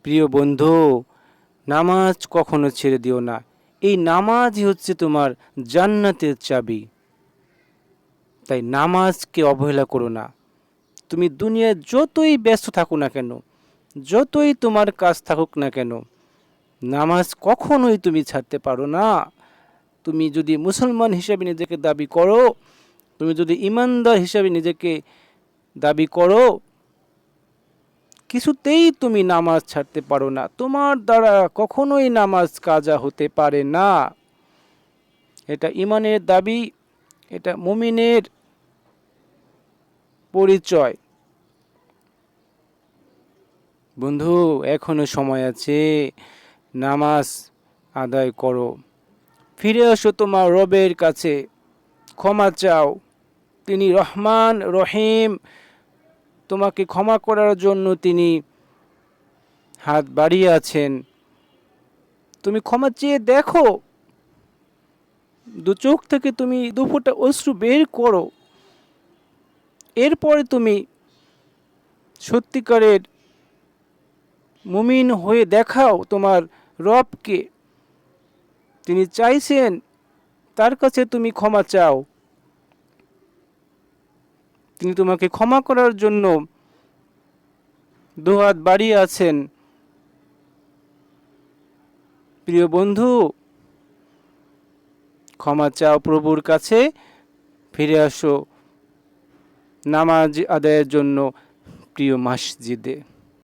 প্রিয় বন্ধু, নামাজ কখনো ছেড়ে দিও না। এই নামাজই হচ্ছে তোমার জান্নাতের চাবি। তাই নামাজকে অবহেলা করো না। তুমি দুনিয়ায় যতই ব্যস্ত থাকো না কেন, যতই তোমার কাজ থাকুক না কেন, নামাজ কখনোই তুমি ছাড়তে পারো না। তুমি যদি মুসলমান হিসেবে নিজেকে দাবি করো, তুমি যদি ইমানদার হিসেবে নিজেকে দাবি করো, কিছুতেই তুমি নামাজ ছাড়তে পারো না। তোমার দ্বারা কখনোই নামাজ কাজা হতে পারে না। এটা ইমানের দাবি, এটা মুমিনের পরিচয়। বন্ধু, এখনো সময় আছে, নামাজ আদায় করো। ফিরে আসো তোমার রবের কাছে, ক্ষমা চাও। তিনি রহমান রহিম, তোমাকে ক্ষমা করার জন্য তিনি হাত বাড়িয়ে আছেন। তুমি ক্ষমা চেয়ে দেখো, দু চোখ থেকে তুমি দু ফোঁটা অশ্রু বের করো। এরপরে তুমি সত্যিকারের মুমিন হয়ে দেখাও তোমার রবকে। তিনি চাইছেন, তার কাছে তুমি ক্ষমা চাও। তিনি তোমাকে ক্ষমা করার জন্য দুহাত বাড়িয়ে আছেন। প্রিয় বন্ধু, ক্ষমা চাও প্রভুর কাছে, ফিরে আসো নামাজ আদায়ের জন্য প্রিয় মসজিদে।